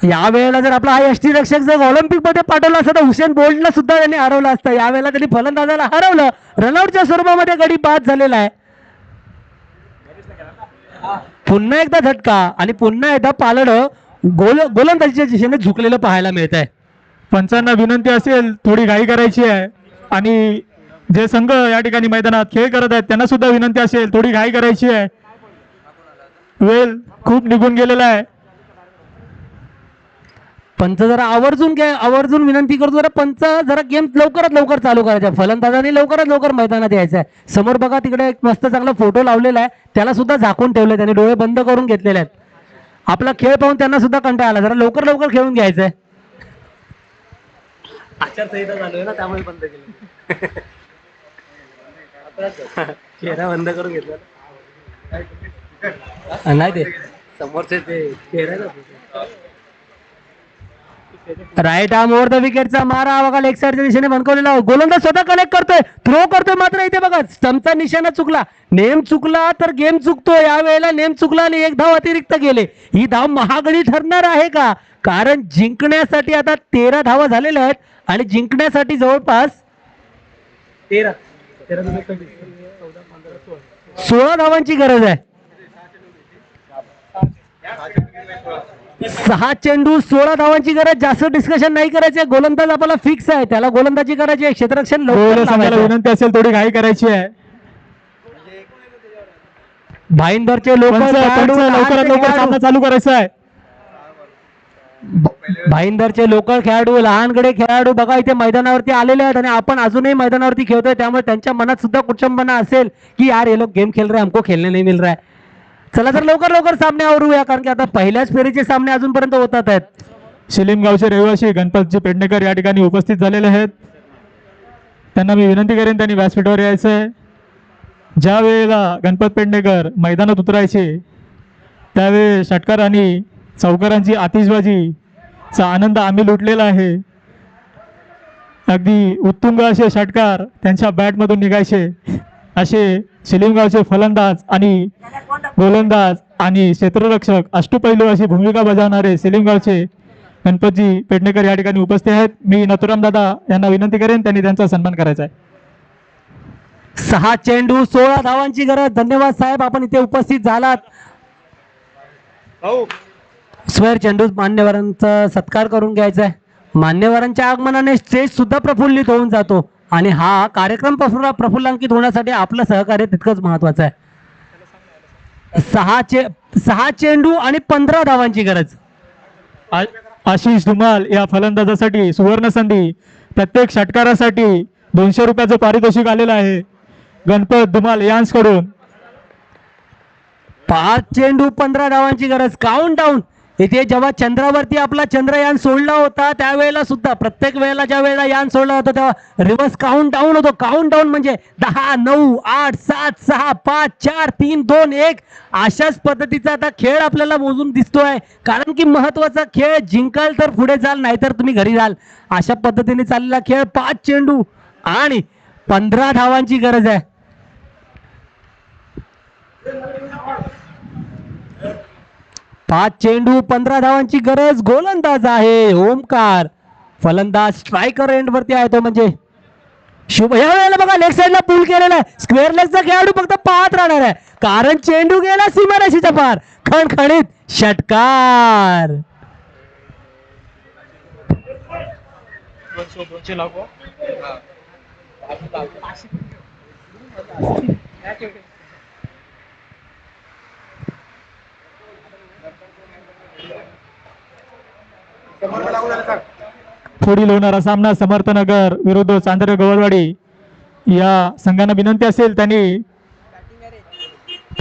यावेळेला जर आपला हा यष्टी रक्षक जर ऑलिम्पिक मध्ये पाठवला असता तर हुसेन बोल्टला सुद्धा त्यांनी हरवलं असतं. यावेळेला त्यांनी फलंदाजाला हरवलं, रनआउटच्या स्वरूपामध्ये गडी बाद झालेला आहे. पुन्हा एकदा झटका आणि पुन्हा एकदा पालड गोलंदाजीच्या दिशेने झुकलेलं पाहायला मिळत आहे. पंचांना विनंती असेल थोडी घाई करायची आहे आणि जे संघ या ठिकाणी मैदानात खेळ करत आहेत त्यांना सुद्धा विनंती असेल थोडी घाई करायची आहे. वेळ खूप निघून गेलेला आहे. पंच जरा आवर्जून विनंती करतो, जरा पंच जरा गेम लवकरात लवकर चालू करायचा, फलंदाजांनी लवकरात लवकर मैदानात यायचं आहे. समोर बघा तिकडे एक मस्त चांगला फोटो लावलेला आहे, त्याला सुद्धा झाकून ठेवलंय, त्याने डोळे बंद करून घेतलेले आहेत. आपला खेळ पाहून त्यांना सुद्धा कंटाळा आला, जरा लवकर लवकर खेळून घ्यायचंय. आचारसंहिता चालू आहे ना त्यामुळे बंद केलं. चेहरा बंद करून घेतला नाही ते समोरचे ते चेहरा राईट आर्म ओव्हर द विकेटचा मारा बघा लेग साईडच्या दिशेने बनकवलेला गोलंदाज स्वतः कलेक्ट करतोय थ्रो करतोय मात्र इथे बघा स्टंपचा निशाणा चुकला नेम चुकला तर गेम चुकतो यावेळेला नेम चुकला आणि एक धाव अतिरिक्त गेले ही धाव महागडी ठरणार आहे का कारण जिंकण्यासाठी आता 13 धावा झालेल्या आहेत आणि जिंकण्यासाठी जवळपास 16 धावांची गरज आहे 6 चेंडू 16 धावांची गरज जास्त डिस्कशन नाही करायचे गोलंदाज आपल्याला फिक्स आहे त्याला गोलंदाजी करायची आहे क्षेत्ररक्षण लवकर संघाला लावायचं. विनंती असेल थोडी घाई करायची आहे. भाईंदरचे लोक लवकरात लवकर सामना चालू करायचा आहे. भाईंदरचे लोकल खेळाडू लहानगडे खेळाडू बघा इथे मैदानावरती आलेले आहेत आणि आपण अजूनही मैदानावरती खेळतोय त्यामुळे त्यांच्या मनात सुद्धा कुचंबना असेल की यार ये लोग गेम खेल रहे हमको खेलने नहीं मिल रहा है चला तर लवकर लवकर सामने आवरूया कारण की आता पहिल्याच फेरीचे सामने अजूनपर्यंत होतात आहेत शिलीम गावचे रहिवासी गणपतजी पेडणेकर या ठिकाणी उपस्थित झालेले आहेत त्यांना मी विनंती करेन त्यांनी व्यासपीठावर यायचं आहे ज्या वेळेला गणपत पेडणेकर मैदानात उतरायचे त्यावेळी षटकार आणि चौकारांची आतिषबाजीचा आनंद आम्ही लुटलेला आहे अगदी उत्तुंग असे षटकार त्यांच्या बॅटमधून निघायचे असे शिलीमगावचे फलंदाज आणि गोलंदाज आणि क्षेत्ररक्षक अष्टपैलू अशी भूमिका बजावणारे शिलीमगावचे गणपतजी पेडणेकर या ठिकाणी उपस्थित आहेत मी नथुराम दादा यांना विनंती करेन त्यांनी त्यांचा सन्मान करायचा आहे 6 चेंडू 16 धावांची गरज धन्यवाद साहेब आपण इथे उपस्थित झालात स्वेर चेंडू मान्यवरांचा सत्कार करून घ्यायचा आहे मान्यवरांच्या आगमनाने स्टेज सुद्धा प्रफुल्लित होऊन जातो आणि हा कार्यक्रम प्रफुल्लांकित होण्यासाठी आपलं सहकार्य तितकंच महत्वाचं आहे 6 चेंडू आणि 15 धावांची गरज आशिष धुमाल या फलंदाजासाठी सुवर्ण संधी प्रत्येक षटकारासाठी 200 रुपयाचं पारितोषिक आलेलं आहे गणपत धुमाल यांकडून 5 चेंडू 15 धावांची गरज काउंट डाऊन इथे जेव्हा चंद्रावरती आपला चंद्रयान सोडला होता त्यावेळेला सुद्धा प्रत्येक वेळेला ज्या वेळेला यान सोडला होता तेव्हा रिव्हर्स काउंट डाऊन होतो काउंट डाऊन म्हणजे 10 9 8 7 6 5 4 3 2 1 अशाच पद्धतीचा आता खेळ आपल्याला मोजून दिसतोय कारण की महत्वाचा खेळ जिंकाल तर पुढे जाल नाहीतर तुम्ही घरी जाल अशा पद्धतीने चाललेला खेळ 5 चेंडू आणि 15 धावांची गरज आहे 5 चेंडू 15 धावांची गरज गोलंदाज आहे ओमकार फलंदाज स्ट्रायकर एंड वरती आहे तो म्हणजे शुभ या वेळेला बघा लेग साईडला पूल केलेला आहे स्क्वेअर लेगचा खेळाडू फक्त पाहत राहणार आहे कारण चेंडू गेला सीमारेषेच्या पार खणखणीत षटकार पुढील होणारा सामना समर्थनगर विरुद्ध चांदर गवळवाडी या संघांना विनंती असेल त्यांनी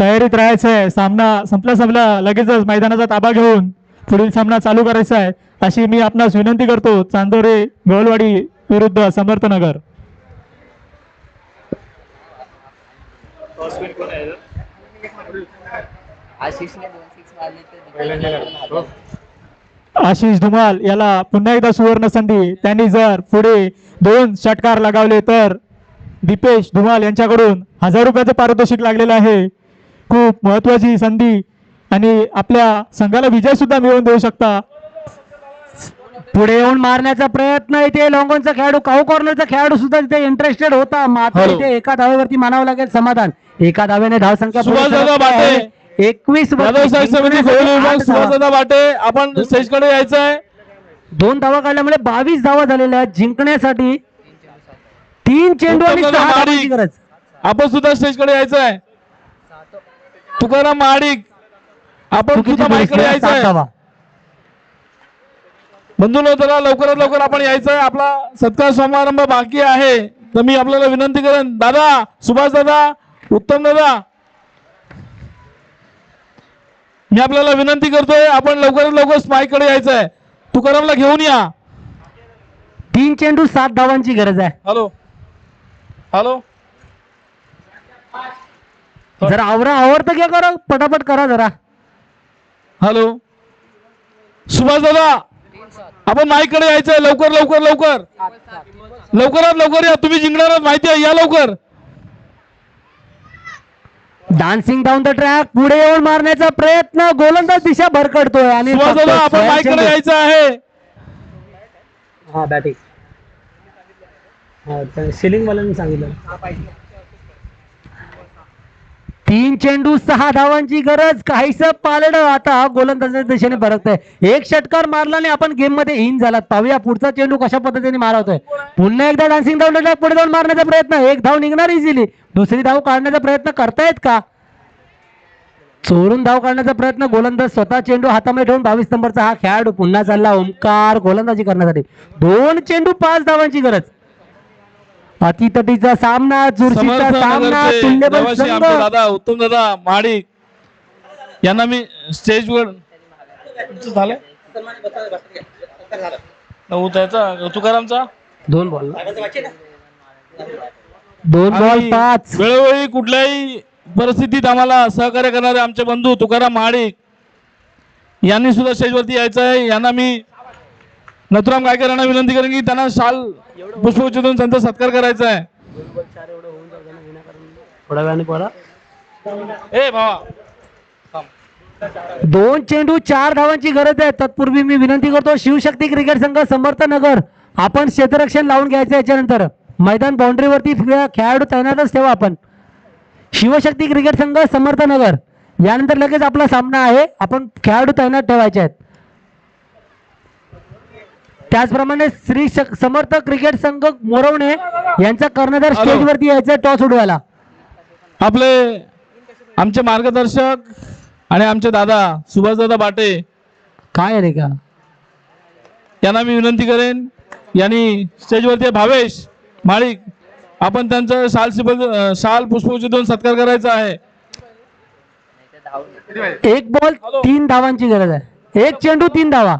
तयारीत राहायचं आहे सामना संपला लगेचच मैदानाचा ताबा घेऊन पुढील सामना चालू करायचा आहे अशी मी आपणास विनंती करतो चांदोरे गवळवाडी विरुद्ध समर्थनगर आशिष धुमाल याला पुन्हा एकदा सुवर्ण संधी त्यांनी जर पुढे 2 षटकार लगावले तर दीपेश धुमाल यांच्याकडून 1000 रुपयाचं पारितोषिक लागलेलं आहे खूप महत्वाची संधी आणि आपल्या संघाला विजय सुद्धा मिळवून देऊ शकता पुढे येऊन मारण्याचा प्रयत्न इथे लॉंगॉनचा खेळाडू काऊ कॉर्नरचा खेळाडू सुद्धा तिथे इंटरेस्टेड होता मात्र इथे एका धावेवरती मानावं लागेल समाधान एका धावेने धावसंख्या 21 आपण स्टेजकडे यायचं आहे 2 धावा काढल्यामुळे 22 धावा झालेल्या आहेत जिंकण्यासाठी 3 चेंडू आणि 6 धावांची गरज आपण सुद्धा स्टेजकडे यायचं आहे तुकाराम महाडिक आपण सुद्धा माईकडे यायचं आहे बंधूंनो जरा लवकरात लवकर आपण यायचं आहे आपला सत्कार समारंभ बाकी आहे तर मी आपल्याला विनंती करेन दादा सुभाष दादा उत्तम दादा मी आपल्याला विनंती करतोय आपण लवकरात लवकर स्पाईकडे यायचं आहे तुकारामला घेऊन या 3 चेंडू 7 धावांची गरज आहे हॅलो हॅलो जरा आवरतं घ्या करा, पटापट करा जरा. हॅलो सुभाष दादा, आपण माईक कडे यायचंय. लवकर लवकर लवकर लवकरात लवकर या. तुम्ही जिंकणार आहात माहिती आहे, या लवकर. डान्सिंग डाऊन द ट्रॅक, पुढे येऊन मारण्याचा प्रयत्न, गोलंदाज दिशा भरकडतोय आणि सुभाष दादा, आपण माईक कडे यायचं आहे. सिलिंग वाल्यांनी सांगितलं 3 चेंडू 6 धावांची गरज. काहीस पालड आता गोलंदाजाच्या दिशेने बरकतंय. एक षटकार मारल्याने आपण गेम मध्ये इन झालात. पाहूया पुढचा चेंडू कशा पद्धतीने मारवतोय. पुन्हा एकदा डान्सिंग डाऊन द ट्रॅक, पुढे जाऊन मारण्याचा प्रयत्न. एक धाव निघणार इझिली. दुसरी धाव काढण्याचा प्रयत्न करतायत का? चोरून धाव काढण्याचा प्रयत्न. गोलंदाज स्वतः चेंडू हातामध्ये ठेवून 22 नंबरचा हा खेळाडू पुन्हा चालला ओमकार गोलंदाजी करण्यासाठी. 2 चेंडू 5 धावांची गरज. अतितटीचा सामना, चुरशीचा सामना, तुल्यबल समर्थ संघ. दादा उत्तम दादा महाडिक यांना मी स्टेजवर झालंय त्याचा तुकारामचा 2 बॉल 5. वेळोवेळी कुठल्याही परिस्थितीत आम्हाला सहकार्य करणारे आमचे बंधू तुकाराम महाडिक यांनी सुद्धा स्टेजवरती यायचं आहे. यांना मी नथुराम गायकर यांना विनंती करेन की त्यांना शाल पुष्पगुच्छ त्यांचा सत्कार करायचा आहे. ए भावा 2 चेंडू 4 धावांची गरज आहे. तत्पूर्वी मी विनंती करतो शिवशक्ती क्रिकेट संघ समर्थनगर, आपण क्षेत्ररक्षण लावून घ्यायचं. याच्यानंतर मैदान बाउंड्रीवरती खेळाडू तैनातच ठेवा. आपण शिवशक्ती क्रिकेट संघ समर्थनगर, यानंतर लगेच आपला सामना आहे. आपण खेळाडू तैनात ठेवायचे आहेत. त्याचप्रमाणे श्री समर्थ क्रिकेट संघ मोरवणे यांचा कर्णधार स्टेजवरती यायचा टॉस उडवायला. आमचे मार्गदर्शक आणि आमचे दादा सुभाष दादा बाटे काय रे का यांना मी विनंती करेन. यांनी स्टेजवरती भावेश माळिक, आपण त्यांचं शाल पुष्पगुच्छ देऊन सत्कार करायचा आहे. 1 बॉल 3 धावांची गरज आहे. 1 चेंडू 3 धावा.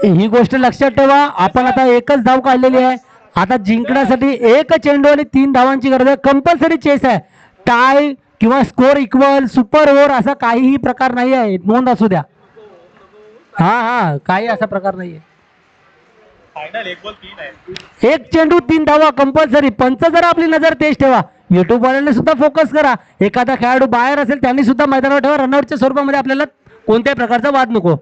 ही गोष्ट लक्षात ठेवा. आपण आता एकच धाव काढलेली आहे. आता जिंकण्यासाठी 1 चेंडू आणि 3 धावांची गरज आहे. कंपल्सरी चेस आहे. टाय किंवा स्कोर इक्वल, सुपर ओव्हर असा काहीही प्रकार नाही आहे. नोंद असू द्या. हा काही असा प्रकार नाहीये. 1 चेंडू 3 धावा कंपल्सरी. पंच जरा आपली नजर तेज ठेवा. युट्यूब वाल्यांनी सुद्धा फोकस करा. एखादा खेळाडू बाहेर असेल त्यांनी सुद्धा मैदानावर ठेवा. रनआउटच्या स्वरूपामध्ये आपल्याला कोणत्याही प्रकारचा वाद नको.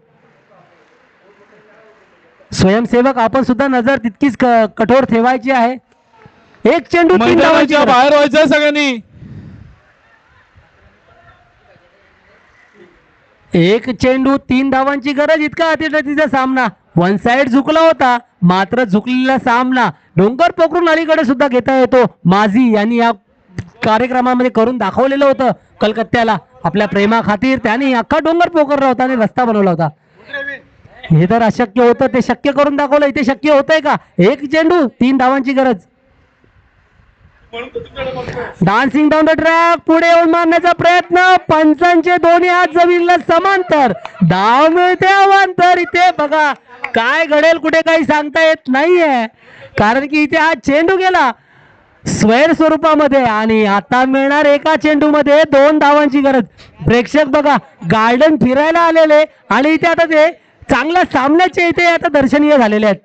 स्वयंसेवक आपण सुद्धा नजर तितकीच कठोर ठेवायची आहे. 1 चेंडू 3 धावांची गरज. बाहेर व्हायचं सगळ्यांनी. 1 चेंडू 3 धावांची गरज. इतका अतिशय सामना. 1 साइड झुकला होता, मात्र झुकलेला सामना डोंगर पोखरून अलीकडे सुद्धा घेता येतो. माझी यांनी या कार्यक्रमामध्ये करून दाखवलेलं होतं. कलकत्त्याला आपल्या प्रेमा खातीर त्यांनी अख्खा डोंगर पोखरला होता आणि रस्ता बनवला होता. हे तर अशक्य होतं, ते शक्य करून दाखवलं. इथे शक्य होतंय का? 1 चेंडू 3 धावांची गरज. डान्सिंग डाऊन द ट्रॅक, पुढे येऊन मारण्याचा प्रयत्न. पंचांचे दोन्ही हात जमिनीला समांतर. धाव मिळते अवांतर. इथे बघा काय घडेल, कुठे काही सांगता येत नाहीये, कारण की इथे हा चेंडू गेला स्वैर स्वरूपामध्ये आणि आता मिळणार 1 चेंडू मध्ये 2 धावांची गरज. प्रेक्षक बघा गार्डन फिरायला आलेले आणि इथे आता ते चांगल्या सामन्याचे इथे आता दर्शनीय झालेले आहेत.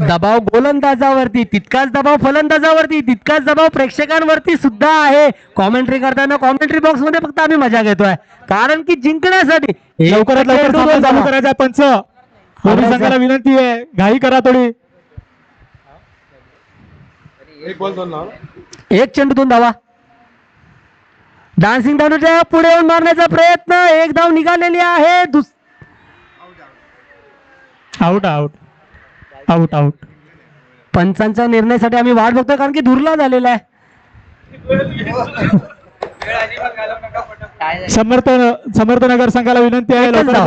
दबाव गोलंदाजावरती, तितकाच दबाव फलंदाजावरती, तितकाच दबाव प्रेक्षकांवरती सुद्धा आहे. कॉमेंट्री करताना कॉमेंट्री बॉक्स मध्ये फक्त आम्ही मजा घेतोय, कारण की जिंकण्यासाठी लवकरात लवकर सामना चालू करायचा. पंच दोन्ही संघाला विनंती आहे, घाई करा थोडी. 1 चेंडू 2 धावा. डान्सिंग डाऊनच्या पुढे येऊन मारण्याचा प्रयत्न. 1 धाव निघालेली आहे. Out out out out. पंचांच्या निर्णयासाठी आम्ही वाट बघतोय, कारण की दुर्ला झालेला आहे. समर्थनगर संघाला विनंती आहे लवकर